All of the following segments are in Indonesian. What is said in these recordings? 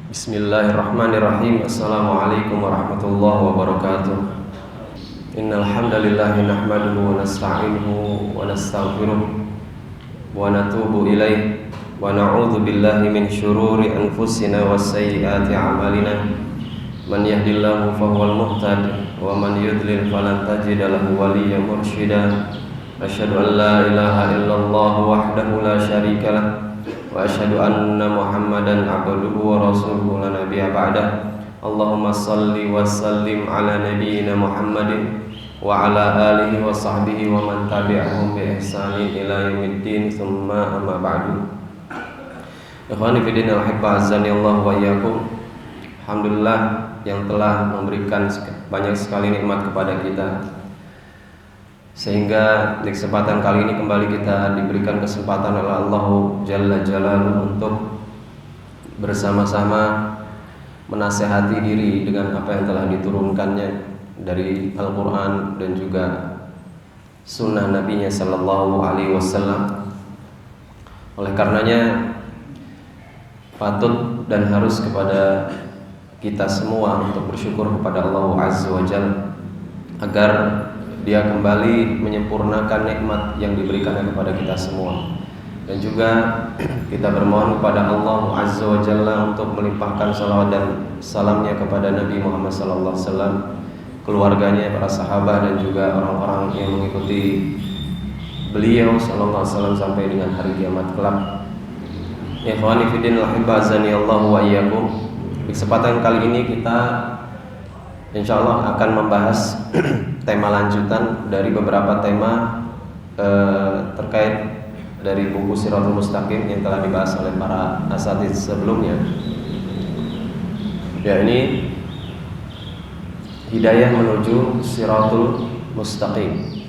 Bismillahirrahmanirrahim. Assalamualaikum warahmatullahi wabarakatuh. Innal hamdalillah nahmaduhu wa nasta'inuhu wa nastaghfiruh wa natubu ilaih wa na'udzu billahi min syururi anfusina wa sayyiati a'malina. Man yahdihillahu fahuwal muhtadi wa man yudlil falan tajida lahu waliyyan mursyida. Asyhadu an la ilaha illallah wahdahu la syarika lah wa asyhadu anna Muhammadan abduhu wa rasuluhu la nabiyya ba'dah. Allahumma shalli wa sallim ala nabiyyina Muhammadin wa ala alihi wa sahbihi wa man tabi'ahum bi ihsanin ila yaumiddin. Tsumma amma ba'du. Ikhwani fi din al-hibba azani Allah wa iyyakum. Alhamdulillah yang telah memberikan banyak sekali nikmat kepada kita, sehingga di kesempatan kali ini kembali kita diberikan kesempatan oleh Allah Jalla Jalaluhu untuk bersama-sama menasehati diri dengan apa yang telah diturunkannya dari Al-Quran dan juga Sunnah Nabi-Nya Sallallahu Alaihi Wasallam. Oleh karenanya patut dan harus kepada kita semua untuk bersyukur kepada Allah Azza wa Jalla agar Dia kembali menyempurnakan nikmat yang diberikannya kepada kita semua. Dan juga kita bermohon kepada Allah Azza wa Jalla untuk melimpahkan salawat dan salamnya kepada Nabi Muhammad sallallahu alaihi wasallam, keluarganya, para sahabat dan juga orang-orang yang mengikuti beliau sallallahu alaihi wasallam sampai dengan hari kiamat kelak. Ikhwani fi din al-hibba azani Allah wa iyyakum. Di kesempatan kali ini kita insyaallah akan membahas tema lanjutan dari beberapa tema terkait dari buku Shirathul Mustaqim yang telah dibahas oleh para asatidz sebelumnya. Ya, ini hidayah menuju Shirathul Mustaqim.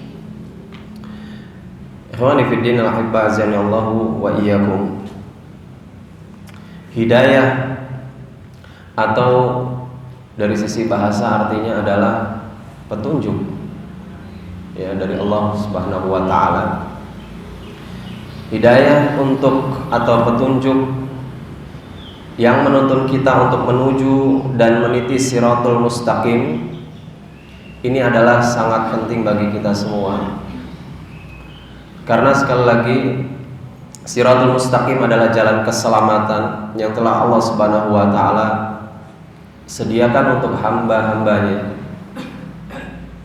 Ikhwani fi din al-hibba azani Allah wa iyyakum. Hidayah atau dari sisi bahasa artinya adalah petunjuk, ya, dari Allah Subhanahu wa taala. Hidayah untuk atau petunjuk yang menuntun kita untuk menuju dan meniti Shirathul Mustaqim ini adalah sangat penting bagi kita semua. Karena sekali lagi Shirathul Mustaqim adalah jalan keselamatan yang telah Allah Subhanahu wa taala sediakan untuk hamba-hambanya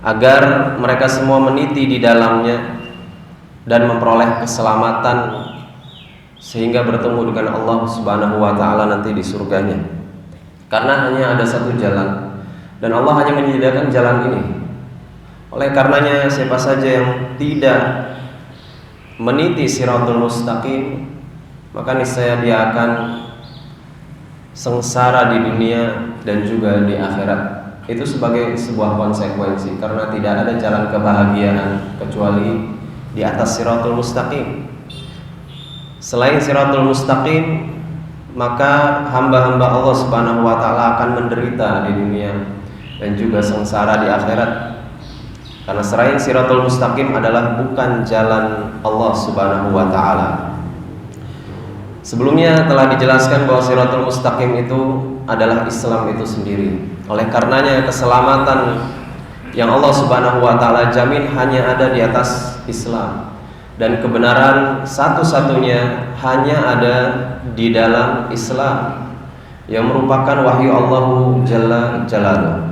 agar mereka semua meniti di dalamnya dan memperoleh keselamatan sehingga bertemu dengan Allah Subhanahu wa taala nanti di surganya. Karena hanya ada satu jalan dan Allah hanya menyediakan jalan ini. Oleh karenanya siapa saja yang tidak meniti Shirathul Mustaqim, maka niscaya dia akan sengsara di dunia dan juga di akhirat. Itu sebagai sebuah konsekuensi, karena tidak ada jalan kebahagiaan kecuali di atas Shirathul Mustaqim. Selain Shirathul Mustaqim, maka hamba-hamba Allah Subhanahu wa taala akan menderita di dunia dan juga sengsara di akhirat. Karena selain Shirathul Mustaqim adalah bukan jalan Allah Subhanahu wa taala. Sebelumnya telah dijelaskan bahwa Shirathul Mustaqim itu adalah Islam itu sendiri. Oleh karenanya keselamatan yang Allah Subhanahu wa taala jamin hanya ada di atas Islam, dan kebenaran satu-satunya hanya ada di dalam Islam yang merupakan wahyu Allah Jalla Jalaluhu.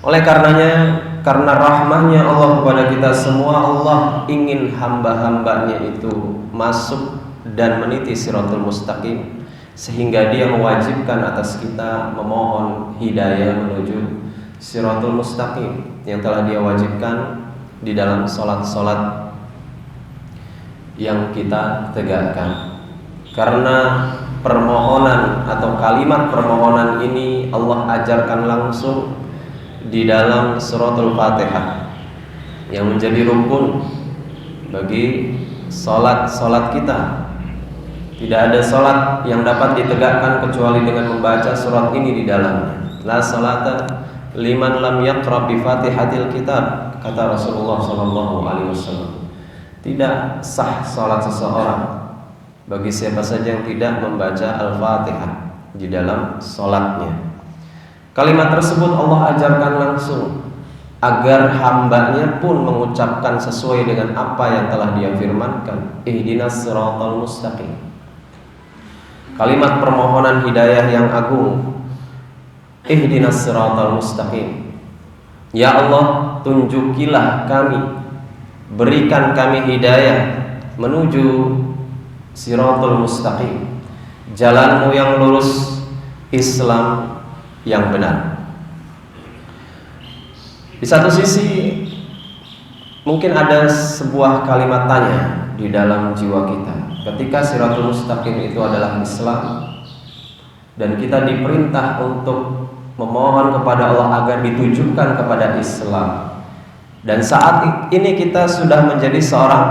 Oleh karenanya, karena rahmahnya Allah kepada kita semua, Allah ingin hamba-hambanya itu masuk dan meniti Shirathul Mustaqim, sehingga Dia mewajibkan atas kita memohon hidayah menuju Shirathul Mustaqim yang telah Dia wajibkan di dalam solat-solat yang kita tegakkan. Karena permohonan atau kalimat permohonan ini Allah ajarkan langsung di dalam suratul Fatihah yang menjadi rukun bagi solat-solat kita. Tidak ada solat yang dapat ditegakkan kecuali dengan membaca surat ini di dalamnya. La salata liman lam yaqra bi Fatihatil Kitab, kata Rasulullah sallallahu alaihi wasallam. Tidak sah salat seseorang bagi siapa saja yang tidak membaca Al-Fatihah. di dalam sholatnya. Kalimat tersebut Allah ajarkan langsung agar hambanya pun mengucapkan sesuai dengan apa yang telah Dia firmankan, ihdinas siratal mustaqim. Kalimat permohonan hidayah yang agung, ihdinas siratal mustaqim. Ya Allah, tunjukilah kami, berikan kami hidayah menuju siratal mustaqim, jalanmu yang lurus, Islam yang benar. Di satu sisi mungkin ada sebuah kalimat tanya di dalam jiwa kita. Ketika siratal mustaqim itu adalah Islam dan kita diperintah untuk memohon kepada Allah agar ditujukan kepada Islam, dan saat ini kita sudah menjadi seorang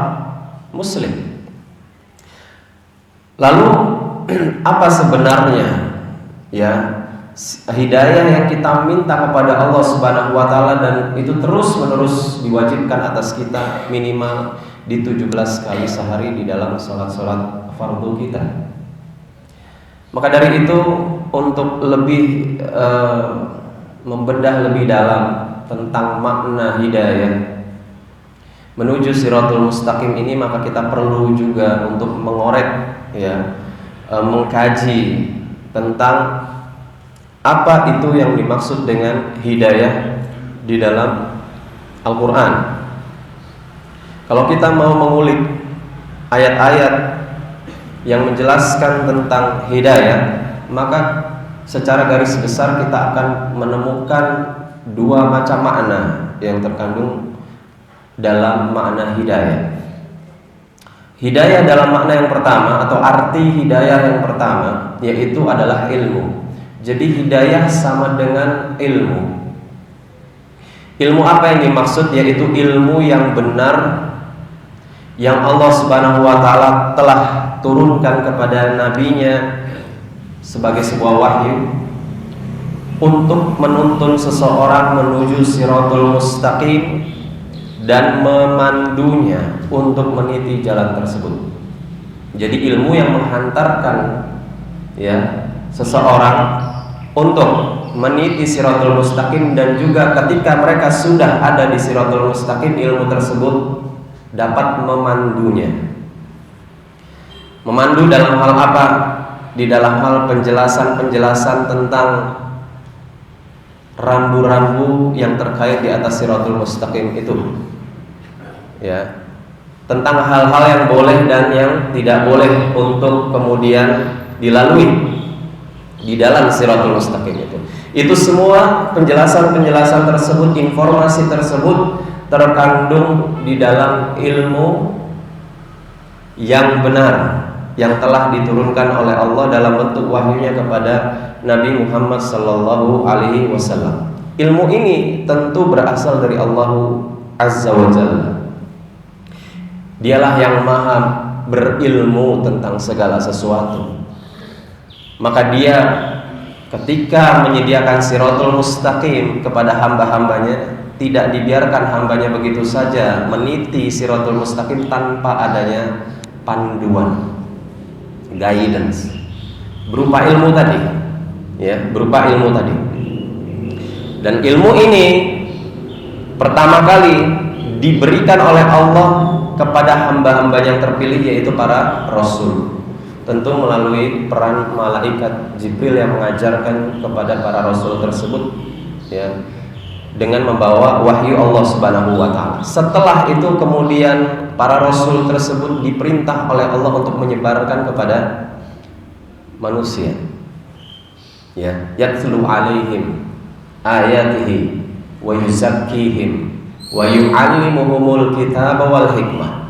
muslim, lalu apa sebenarnya ya hidayah yang kita minta kepada Allah Subhanahu wa taala, dan itu terus-menerus diwajibkan atas kita minimal di 17 kali sehari di dalam salat-salat fardu kita. Maka dari itu, untuk lebih membedah lebih dalam tentang makna hidayah menuju siratul mustaqim ini, maka kita perlu juga untuk mengorek ya, mengkaji tentang apa itu yang dimaksud dengan hidayah di dalam Al-Quran. Kalau kita mau mengulik ayat-ayat yang menjelaskan tentang hidayah, maka secara garis besar kita akan menemukan dua macam makna yang terkandung dalam makna hidayah. Hidayah dalam makna yang pertama atau arti hidayah yang pertama yaitu adalah ilmu. Jadi hidayah sama dengan ilmu. Ilmu apa yang dimaksud? Yaitu ilmu yang benar yang Allah Subhanahu wa taala telah turunkan kepada nabinya sebagai sebuah wahyu untuk menuntun seseorang menuju siratul mustaqim dan memandunya untuk meniti jalan tersebut. Jadi ilmu yang menghantarkan ya seseorang untuk meniti siratul mustaqim, dan juga ketika mereka sudah ada di siratul mustaqim, ilmu tersebut dapat memandunya. Memandu dalam hal apa? Di dalam hal penjelasan-penjelasan tentang rambu-rambu yang terkait di atas siratul mustaqim itu. Ya. Tentang hal-hal yang boleh dan yang tidak boleh untuk kemudian dilalui di dalam siratul mustaqim itu. Itu semua penjelasan-penjelasan tersebut, informasi tersebut terkandung di dalam ilmu yang benar yang telah diturunkan oleh Allah dalam bentuk wahyunya kepada Nabi Muhammad sallallahu alaihi wasallam. Ilmu ini tentu berasal dari Allah Azza wa Jalla. Dialah yang maha berilmu tentang segala sesuatu. Maka Dia ketika menyediakan siratul mustaqim kepada hamba-hambanya, tidak dibiarkan hambanya begitu saja meniti siratul mustaqim tanpa adanya panduan, guidance berupa ilmu tadi, ya, berupa ilmu tadi. Dan ilmu ini pertama kali diberikan oleh Allah kepada hamba-hambanya yang terpilih, yaitu para rasul. Tentu melalui peran malaikat Jibril yang mengajarkan kepada para rasul tersebut, ya, dengan membawa wahyu Allah Subhanahu wa taala. Setelah itu kemudian para rasul tersebut diperintah oleh Allah untuk menyebarkan kepada manusia. Ya, yatlu alaihim ayatihi wa yuzakkihim wa yu'allimuhumul kitaba wal hikmah.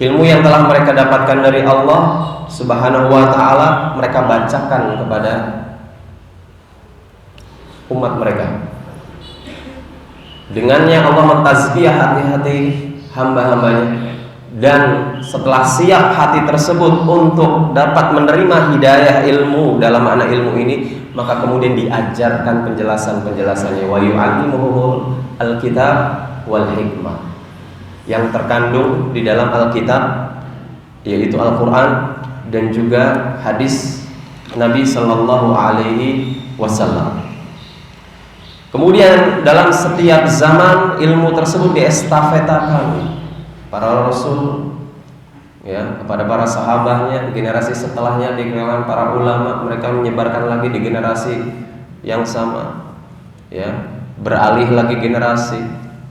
Ilmu yang telah mereka dapatkan dari Allah Subhanahu wa taala mereka bacakan kepada umat mereka. Dengannya Allah mentazkiyah hati-hati hamba-hambanya, dan setelah siap hati tersebut untuk dapat menerima hidayah ilmu dalam makna ilmu ini, maka kemudian diajarkan penjelasan-penjelasannya, wa yu'allimuhumul alkitab wal hikmah, yang terkandung di dalam Alkitab, yaitu Al-Quran, dan juga hadis Nabi Sallallahu Alaihi Wasallam. Kemudian dalam setiap zaman ilmu tersebut diestafetakan para rasul ya kepada para sahabatnya, generasi setelahnya di kalangan para ulama, mereka menyebarkan lagi di generasi yang sama ya, beralih lagi generasi,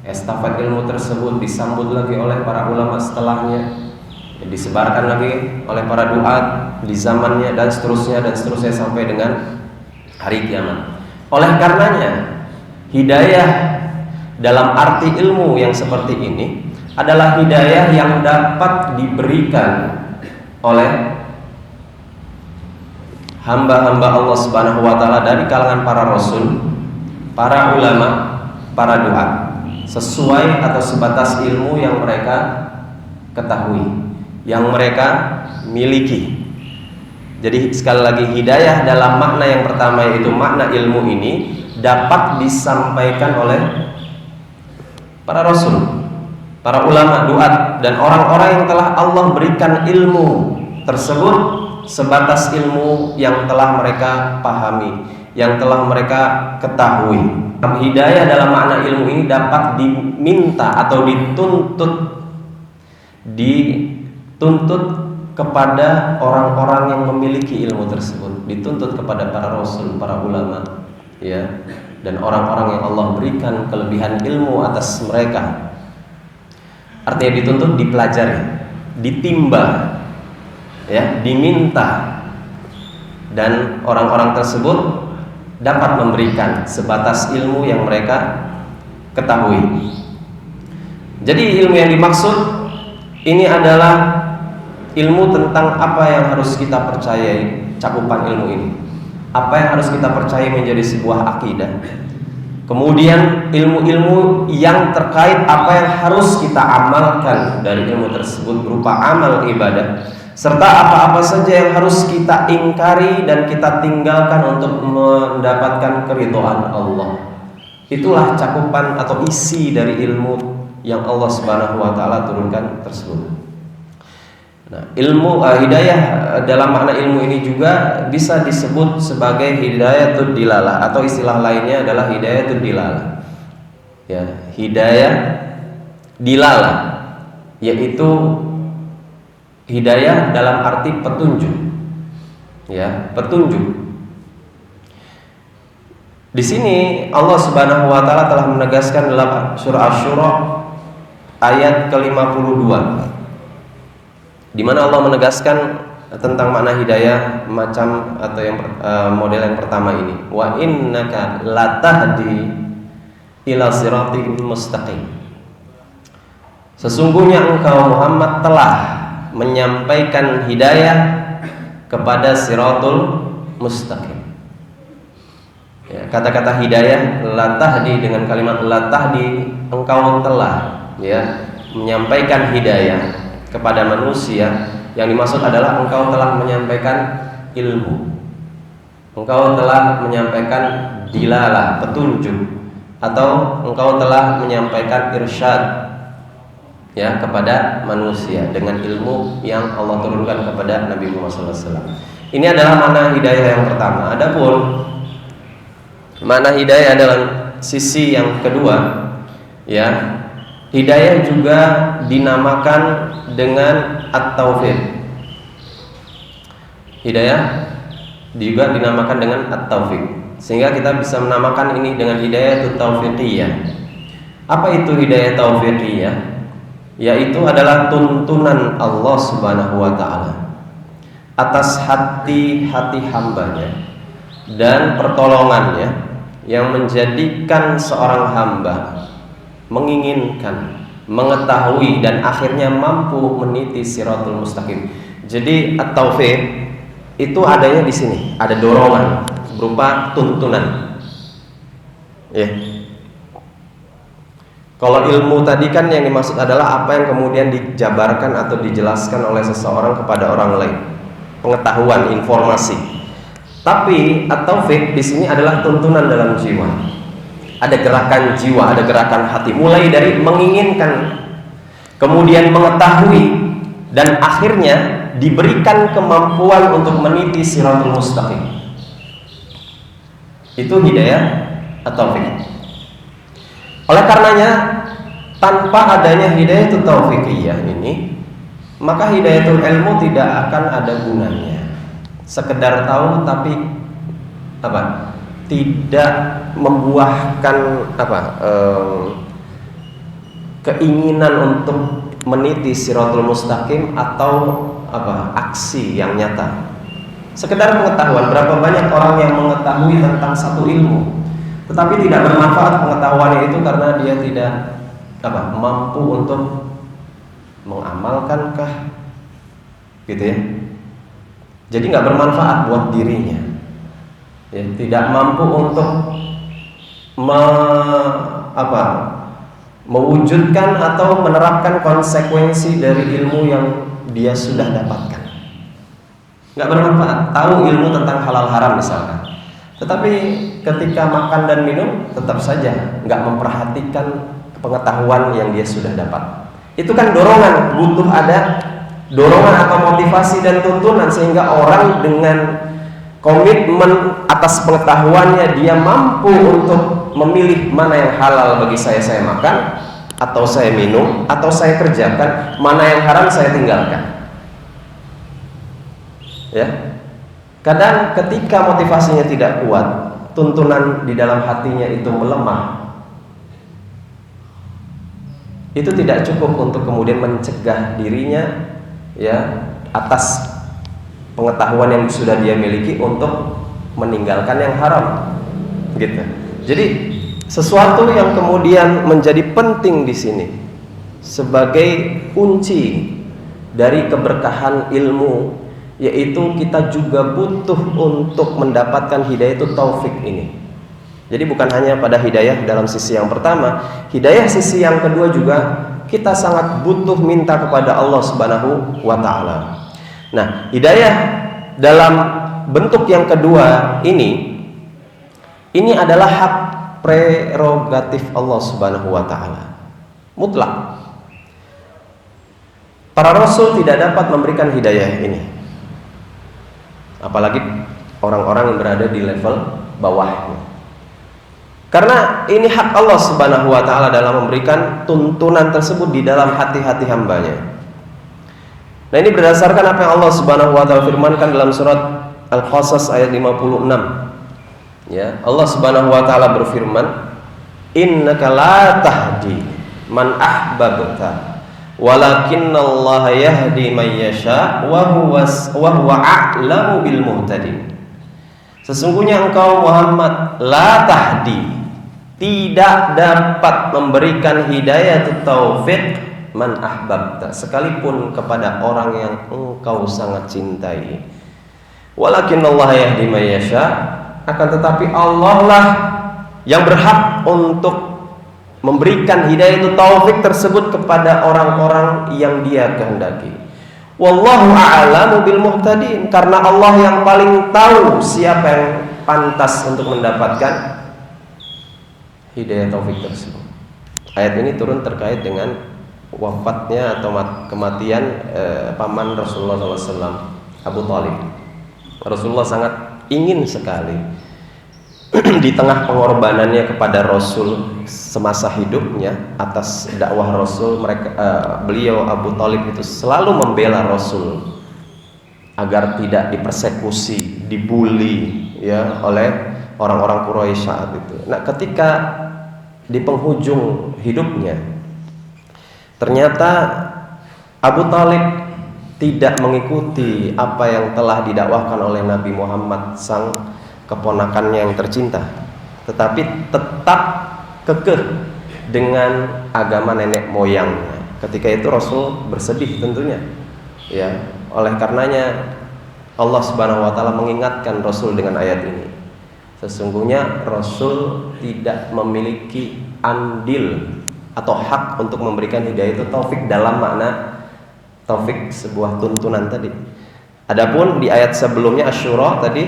estafet ilmu tersebut disambut lagi oleh para ulama setelahnya, ya, disebarkan lagi oleh para duat di zamannya dan seterusnya sampai dengan hari kiamat. Oleh karenanya hidayah dalam arti ilmu yang seperti ini adalah hidayah yang dapat diberikan oleh hamba-hamba Allah Subhanahu wa taala dari kalangan para rasul, para ulama, para du'a, sesuai atau sebatas ilmu yang mereka ketahui, yang mereka miliki. Jadi sekali lagi, hidayah dalam makna yang pertama, yaitu makna ilmu ini, dapat disampaikan oleh para rasul, para ulama, duat, dan orang-orang yang telah Allah berikan ilmu tersebut sebatas ilmu yang telah mereka pahami, yang telah mereka ketahui. Hidayah dalam makna ilmu ini dapat diminta atau dituntut kepada orang-orang yang memiliki ilmu tersebut, dituntut kepada para rasul, para ulama, ya, dan orang-orang yang Allah berikan kelebihan ilmu atas mereka. Artinya dituntut, dipelajari, ditimba, ya, diminta, dan orang-orang tersebut dapat memberikan sebatas ilmu yang mereka ketahui. Jadi ilmu yang dimaksud ini adalah ilmu tentang apa yang harus kita percayai, cakupan ilmu ini, apa yang harus kita percayai menjadi sebuah akidah. Kemudian ilmu-ilmu yang terkait apa yang harus kita amalkan dari ilmu tersebut berupa amal ibadah, serta apa-apa saja yang harus kita ingkari dan kita tinggalkan untuk mendapatkan keridhaan Allah. Itulah cakupan atau isi dari ilmu yang Allah Subhanahu wa taala turunkan tersebut. Nah, ilmu hidayah dalam makna ilmu ini juga bisa disebut sebagai hidayatul dilalah, atau istilah lainnya adalah hidayatul dilalah. Ya, hidayah dilalah yaitu hidayah dalam arti petunjuk. Ya, petunjuk. Di sini Allah Subhanahu wa taala telah menegaskan dalam surah Asy-Syura ayat ke-52, di mana Allah menegaskan tentang makna hidayah macam atau yang model yang pertama ini, wa innaka latahdi ila siratin mustaqim. Sesungguhnya engkau Muhammad telah menyampaikan hidayah kepada siratul mustaqim. Ya, kata-kata hidayah latahdi dengan kalimat latahdi, engkau telah, ya, menyampaikan hidayah kepada manusia. Yang dimaksud adalah engkau telah menyampaikan ilmu, engkau telah menyampaikan dilalah, petunjuk, atau engkau telah menyampaikan irsyad, ya, kepada manusia dengan ilmu yang Allah turunkan kepada Nabi Muhammad SAW. Ini adalah makna hidayah yang pertama. Adapun makna hidayah dalam sisi yang kedua, ya, hidayah juga dinamakan dengan at-taufiq. Hidayah juga dinamakan dengan at-taufiq, sehingga kita bisa menamakan ini dengan hidayah taufiqiyah. Apa itu hidayah taufiqiyah? Yaitu adalah tuntunan Allah Subhanahu wa taala atas hati-hati hambanya dan pertolongannya yang menjadikan seorang hamba menginginkan, mengetahui, dan akhirnya mampu meniti siratul mustaqim. Jadi at-taufiq itu adanya di sini, ada dorongan berupa tuntunan. Ya. Kalau ilmu tadi kan yang dimaksud adalah apa yang kemudian dijabarkan atau dijelaskan oleh seseorang kepada orang lain, pengetahuan, informasi. Tapi at-taufiq di sini adalah tuntunan dalam jiwa. Ada gerakan jiwa, ada gerakan hati, mulai dari menginginkan, kemudian mengetahui, dan akhirnya diberikan kemampuan untuk meniti siratul mustaqim. Itu hidayah at-taufiq. Oleh karenanya, tanpa adanya hidayah taufiqiyah ini, maka hidayatul ilmu tidak akan ada gunanya. Sekedar tahu tapi tidak membuahkan keinginan untuk meniti siratul mustaqim atau aksi yang nyata. Sekedar pengetahuan. Berapa banyak orang yang mengetahui tentang satu ilmu tetapi tidak bermanfaat pengetahuannya itu karena dia tidak mampu untuk mengamalkankah, gitu ya. Jadi nggak bermanfaat buat dirinya, ya, tidak mampu untuk mewujudkan atau menerapkan konsekuensi dari ilmu yang dia sudah dapatkan. Nggak bermanfaat. Tahu ilmu tentang halal haram misalkan, tetapi ketika makan dan minum tetap saja nggak memperhatikan pengetahuan yang dia sudah dapat. Itu kan dorongan, butuh ada dorongan atau motivasi dan tuntunan sehingga orang dengan komitmen atas pengetahuannya dia mampu untuk memilih mana yang halal bagi saya makan atau saya minum atau saya kerjakan, mana yang haram saya tinggalkan. Ya, kadang ketika motivasinya tidak kuat, tuntunan di dalam hatinya itu melemah, itu tidak cukup untuk kemudian mencegah dirinya, ya, atas pengetahuan yang sudah dia miliki untuk meninggalkan yang haram, gitu. Jadi sesuatu yang kemudian menjadi penting di sini sebagai kunci dari keberkahan ilmu, yaitu kita juga butuh untuk mendapatkan hidayah itu taufik ini. Jadi bukan hanya pada hidayah dalam sisi yang pertama, hidayah sisi yang kedua juga kita sangat butuh minta kepada Allah Subhanahu wa taala. Nah, hidayah dalam bentuk yang kedua ini adalah hak prerogatif Allah Subhanahu wa taala. Mutlak. Para rasul tidak dapat memberikan hidayah ini. Apalagi orang-orang yang berada di level bawahnya. Karena ini hak Allah Subhanahu wa taala dalam memberikan tuntunan tersebut di dalam hati-hati hambanya. Nah, ini berdasarkan apa yang Allah Subhanahu wa taala firmankan dalam surat Al-Qasas ayat 56. Ya, Allah Subhanahu wa taala berfirman, "Innaka la tahdi man ahbabta, walakinnallaha yahdi man yasha wa huwa a'lamu bil muhtadin." Sesungguhnya engkau Muhammad la tahdi, tidak dapat memberikan hidayah taufik man ahbabta, sekalipun kepada orang yang engkau sangat cintai. Walakinnallaha yahdi man yasha, akan tetapi Allah lah yang berhak untuk memberikan hidayah itu taufik tersebut kepada orang-orang yang dia kehendaki. Wallahu a'lamu bil muhtadin, karena Allah yang paling tahu siapa yang pantas untuk mendapatkan hidayah taufik tersebut. Ayat ini turun terkait dengan wafatnya atau kematian paman Rasulullah SAW, Abu Thalib. Rasulullah sangat ingin sekali di tengah pengorbanannya kepada Rasul semasa hidupnya atas dakwah Rasul, beliau Abu Thalib itu selalu membela Rasul agar tidak dipersekusi, dibully, ya, oleh orang-orang Quraisy saat itu. Nah, ketika di penghujung hidupnya ternyata Abu Thalib tidak mengikuti apa yang telah didakwahkan oleh Nabi Muhammad sang keponakannya yang tercinta, tetapi tetap kekeh dengan agama nenek moyangnya. Ketika itu Rasul bersedih tentunya, ya. Oleh karenanya Allah Subhanahu wa taala mengingatkan Rasul dengan ayat ini. Sesungguhnya Rasul tidak memiliki andil atau hak untuk memberikan hidayah itu taufik dalam makna taufik sebuah tuntunan tadi. Adapun di ayat sebelumnya Asy-Syura tadi,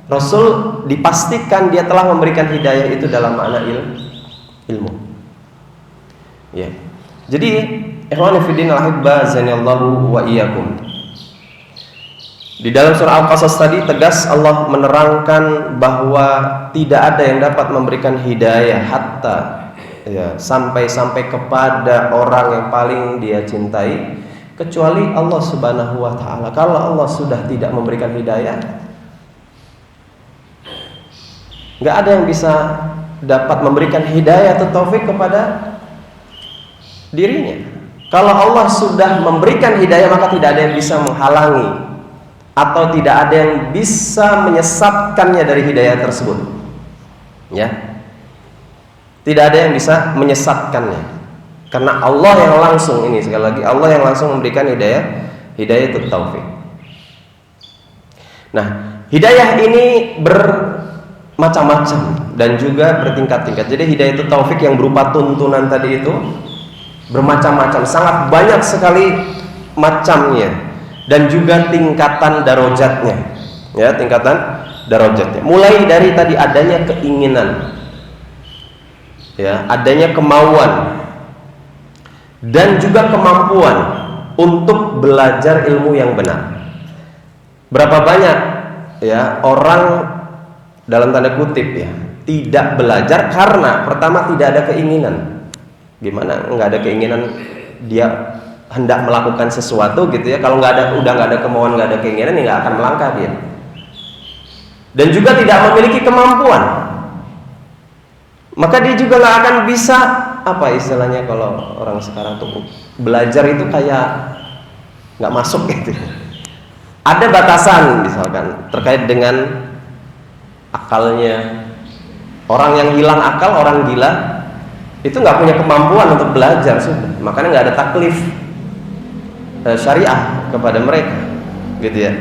Rasul dipastikan dia telah memberikan hidayah itu dalam makna ilmu. Ya. Jadi, ikhwani fillah al-ahibba zanillahu wa iyyakum. Di dalam surah Al-Qasas tadi tegas Allah menerangkan bahwa tidak ada yang dapat memberikan hidayah hatta sampai kepada orang yang paling dia cintai kecuali Allah Subhanahu wa taala. Kalau Allah sudah tidak memberikan hidayah, enggak ada yang bisa dapat memberikan hidayah atau taufik kepada dirinya. Kalau Allah sudah memberikan hidayah, maka tidak ada yang bisa menghalangi atau tidak ada yang bisa menyesatkannya dari hidayah tersebut. Ya. Tidak ada yang bisa menyesatkannya. Karena Allah yang langsung, ini sekali lagi, Allah yang langsung memberikan hidayah itu taufik. Nah, hidayah ini bermacam-macam dan juga bertingkat-tingkat. Jadi hidayah itu taufik yang berupa tuntunan tadi itu bermacam-macam, sangat banyak sekali macamnya. Dan juga tingkatan darajatnya, ya, tingkatan darajatnya. Mulai dari tadi adanya keinginan, ya, adanya kemauan, dan juga kemampuan untuk belajar ilmu yang benar. Berapa banyak, ya, orang dalam tanda kutip, ya, tidak belajar karena pertama tidak ada keinginan. Gimana? Nggak ada keinginan dia hendak melakukan sesuatu gitu ya. Kalau udah nggak ada kemauan, nggak ada keinginan, ya nggak akan melangkah dia. Dan juga tidak memiliki kemampuan, maka dia juga nggak akan bisa, apa istilahnya kalau orang sekarang tuh belajar itu kayak nggak masuk gitu. Ada batasan misalkan terkait dengan akalnya. Orang yang hilang akal, orang gila itu nggak punya kemampuan untuk belajar sudah. Makanya nggak ada taklif syariah kepada mereka, gitu ya.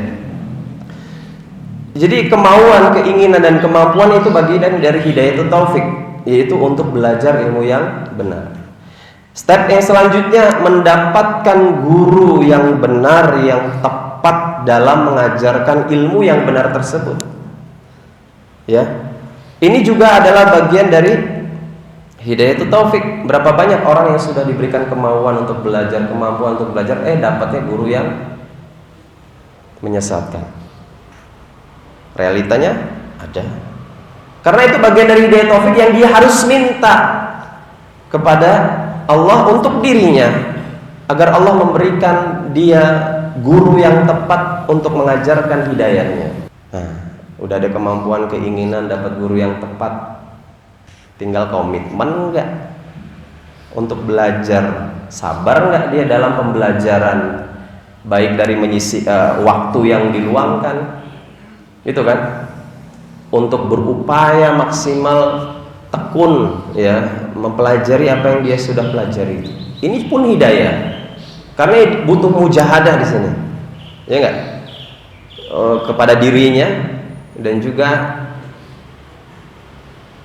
Jadi kemauan, keinginan dan kemampuan itu bagian dari hidayah itu taufik, yaitu untuk belajar ilmu yang benar. Step yang selanjutnya mendapatkan guru yang benar, yang tepat dalam mengajarkan ilmu yang benar tersebut. Ya, ini juga adalah bagian dari hidayah itu taufik. Berapa banyak orang yang sudah diberikan kemauan untuk belajar, kemampuan untuk belajar, dapatnya guru yang menyesatkan. Realitanya ada. Karena itu bagian dari hidayah taufik yang dia harus minta kepada Allah untuk dirinya, agar Allah memberikan dia guru yang tepat untuk mengajarkan hidayahnya. Nah, udah ada kemampuan, keinginan, dapat guru yang tepat, tinggal komitmen enggak untuk belajar, sabar enggak dia dalam pembelajaran, baik dari menyisi waktu yang diluangkan, itu kan, untuk berupaya maksimal tekun, ya, mempelajari apa yang dia sudah pelajari. Ini pun hidayah, karena butuh mujahadah di sini, ya enggak, kepada dirinya dan juga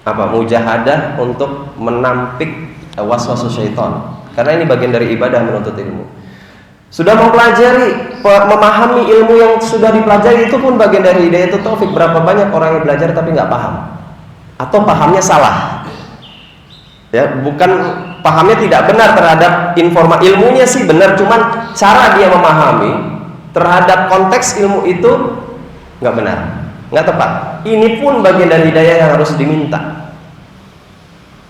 mujahadah untuk menampik waswas syaitan. Karena ini bagian dari ibadah menuntut ilmu. Sudah mempelajari, memahami ilmu yang sudah dipelajari, itu pun bagian dari hidayah itu taufik. Berapa banyak orang yang belajar tapi nggak paham, atau pahamnya salah. Ya, bukan pahamnya tidak benar terhadap ilmunya sih benar, cuman cara dia memahami terhadap konteks ilmu itu nggak benar, nggak tepat. Ini pun bagian dari hidayah yang harus diminta.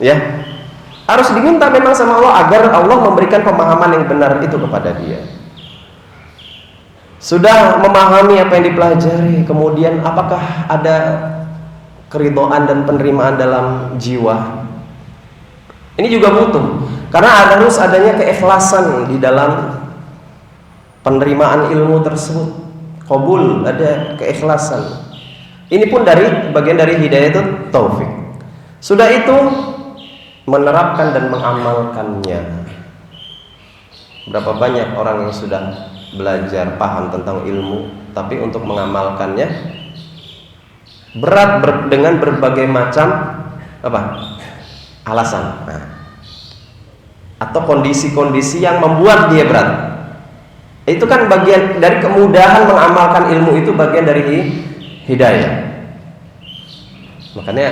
Ya, harus diminta memang sama Allah agar Allah memberikan pemahaman yang benar itu kepada dia. Sudah memahami apa yang dipelajari, kemudian apakah ada keridhaan dan penerimaan dalam jiwa? Ini juga butuh, karena harus adanya keikhlasan di dalam penerimaan ilmu tersebut. Qabul, ada keikhlasan. Ini pun bagian dari hidayah itu taufik. Sudah itu menerapkan dan mengamalkannya. Berapa banyak orang yang sudah belajar, paham tentang ilmu, tapi untuk mengamalkannya berat dengan berbagai macam alasan, atau kondisi-kondisi yang membuat dia berat. Itu kan bagian dari kemudahan mengamalkan ilmu, itu bagian dari hidayah. Makanya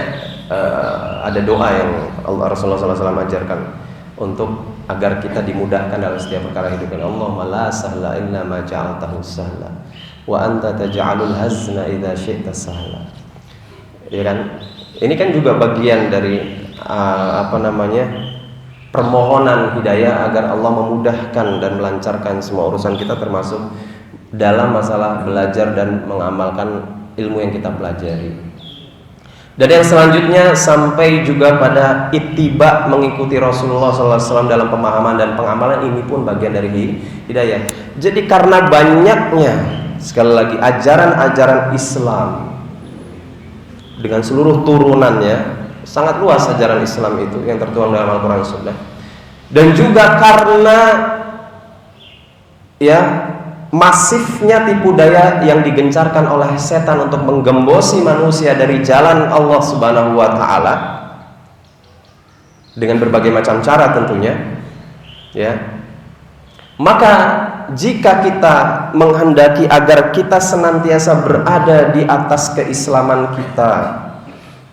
ada doa yang Rasulullah SAW ajarkan untuk agar kita dimudahkan dalam setiap perkara hidup. Allahumma la sahla illa ma ja'altahu sahla wa anta taj'alul hazna idza syi'ta sahla. Ya kan? Ini kan juga bagian dari permohonan hidayah agar Allah memudahkan dan melancarkan semua urusan kita, termasuk dalam masalah belajar dan mengamalkan ilmu yang kita pelajari. Dan yang selanjutnya sampai juga pada ittiba, mengikuti Rasulullah SAW dalam pemahaman dan pengamalan, ini pun bagian dari hidayah. Jadi karena banyaknya, sekali lagi, ajaran-ajaran Islam dengan seluruh turunannya, sangat luas ajaran Islam itu yang tertuang dalam Al-Quran Sunnah. Dan juga karena masifnya tipu daya yang digencarkan oleh setan untuk menggembosi manusia dari jalan Allah Subhanahu wa taala dengan berbagai macam cara tentunya, ya. Maka jika kita menghendaki agar kita senantiasa berada di atas keislaman kita,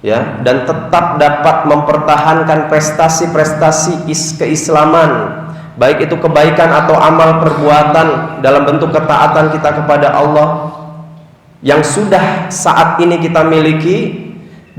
ya, dan tetap dapat mempertahankan prestasi-prestasi keislaman, baik itu kebaikan atau amal perbuatan dalam bentuk ketaatan kita kepada Allah yang sudah saat ini kita miliki,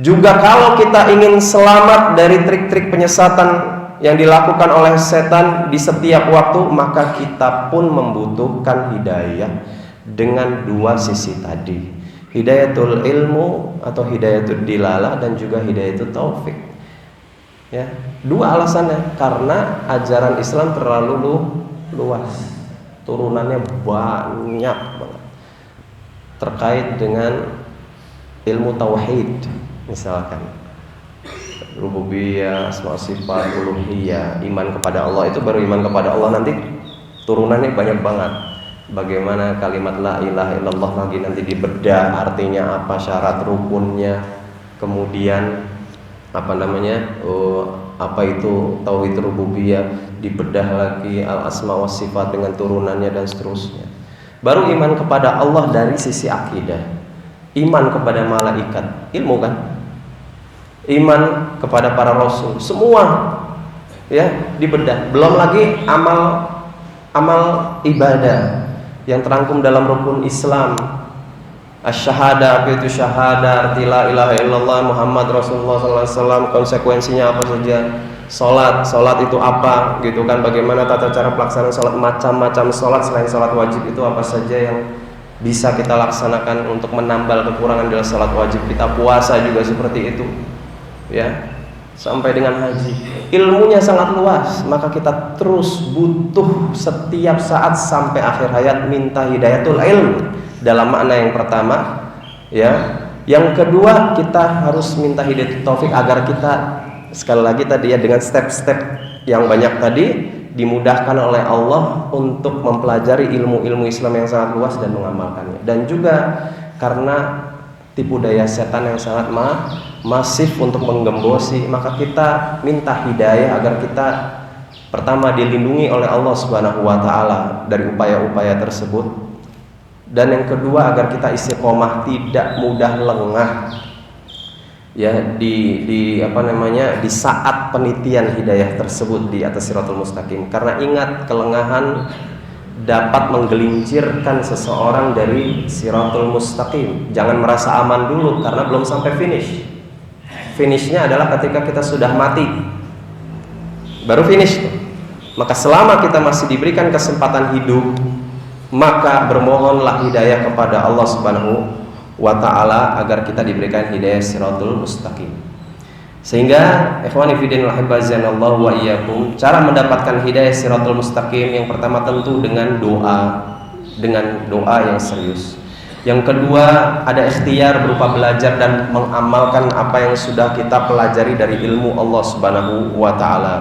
juga kalau kita ingin selamat dari trik-trik penyesatan yang dilakukan oleh setan di setiap waktu, maka kita pun membutuhkan hidayah dengan dua sisi tadi, hidayatul ilmu atau hidayatul dilalah dan juga hidayatul taufik. Ya, dua alasannya, karena ajaran Islam terlalu luas, turunannya banyak banget terkait dengan ilmu tauhid, misalkan rububiyah, asma sifat, uluhiyah, iman kepada Allah. Itu baru iman kepada Allah, nanti turunannya banyak banget. Bagaimana kalimat la ilaha illallah lagi nanti dibedah, artinya apa, syarat rukunnya, kemudian apa itu tauhid rububiyah, dibedah lagi al asma wa sifat dengan turunannya dan seterusnya. Baru iman kepada Allah dari sisi akidah, iman kepada malaikat, ilmu kan, iman kepada para rasul, semua ya dibedah. Belum lagi amal ibadah yang terangkum dalam rukun Islam, asyhada, apa itu syahada, arti la ilaha illallah Muhammad Rasulullah SAW, konsekuensinya apa saja, salat itu apa gitu kan, bagaimana tata cara pelaksanaan salat, macam-macam salat selain salat wajib itu apa saja yang bisa kita laksanakan untuk menambal kekurangan dalam salat wajib kita, puasa juga seperti itu ya, sampai dengan haji. Ilmunya sangat luas, maka kita terus butuh setiap saat sampai akhir hayat minta hidayatul ilm dalam makna yang pertama, ya. Yang kedua, kita harus minta hidayatul taufik agar kita, sekali lagi tadi ya, dengan step-step yang banyak tadi, dimudahkan oleh Allah untuk mempelajari ilmu-ilmu Islam yang sangat luas dan mengamalkannya. Dan juga karena tipu daya setan yang sangat masif untuk menggembosi, maka kita minta hidayah agar kita pertama dilindungi oleh Allah Subhanahu wa taala dari upaya-upaya tersebut, dan yang kedua agar kita istiqomah, tidak mudah lengah ya di saat penitian hidayah tersebut di atas siratul mustaqim. Karena ingat, kelengahan dapat menggelincirkan seseorang dari siratul mustaqim. Jangan merasa aman dulu karena belum sampai finish. Finishnya adalah ketika kita sudah mati, baru finish. Maka selama kita masih diberikan kesempatan hidup, maka bermohonlah hidayah kepada Allah Subhanahu wa ta'ala agar kita diberikan hidayah siratul mustaqim. Sehingga ikhwani fillah rahimahullah wa iyyakum, cara mendapatkan hidayah siratul mustaqim yang pertama tentu dengan doa yang serius. Yang kedua ada ikhtiar berupa belajar dan mengamalkan apa yang sudah kita pelajari dari ilmu Allah Subhanahu wa ta'ala.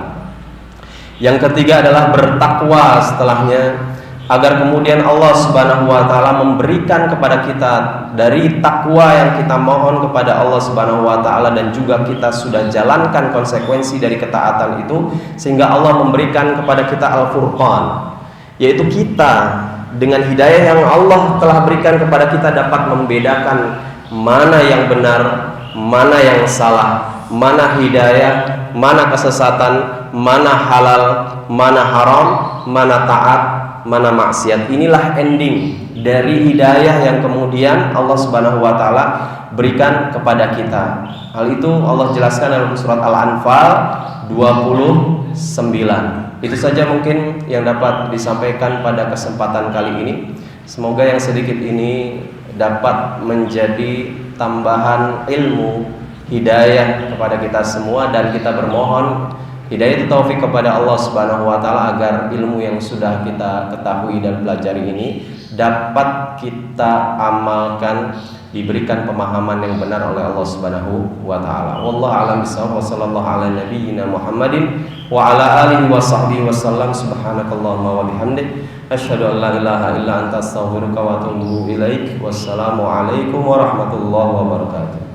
Yang ketiga adalah bertakwa setelahnya, agar kemudian Allah Subhanahu wa ta'ala memberikan kepada kita dari takwa yang kita mohon kepada Allah Subhanahu wa ta'ala, dan juga kita sudah jalankan konsekuensi dari ketaatan itu, sehingga Allah memberikan kepada kita Al-Furqan, yaitu kita dengan hidayah yang Allah telah berikan kepada kita dapat membedakan mana yang benar, mana yang salah, mana hidayah, mana kesesatan, mana halal, mana haram, mana taat, mana maksiat. Inilah ending dari hidayah yang kemudian Allah Subhanahu wa taala berikan kepada kita. Hal itu Allah jelaskan dalam surat Al-Anfal 29. Itu saja mungkin yang dapat disampaikan pada kesempatan kali ini. Semoga yang sedikit ini dapat menjadi tambahan ilmu, hidayah kepada kita semua, dan kita bermohon hidayah taufik kepada Allah Subhanahu wa taala agar ilmu yang sudah kita ketahui dan pelajari ini dapat kita amalkan, diberikan pemahaman yang benar oleh Allah Subhanahu wa taala. Wallahu a'lam bishawab. Wa sallallahu ala nabiyyina Muhammadin wa ala alihi wa sahbihi wasallam. Subhanakallahumma wa bihamdik asyhadu an la ilaha illa anta astaghfiruka wa atubu ilaik. Wassalamu alaikum warahmatullahi wabarakatuh.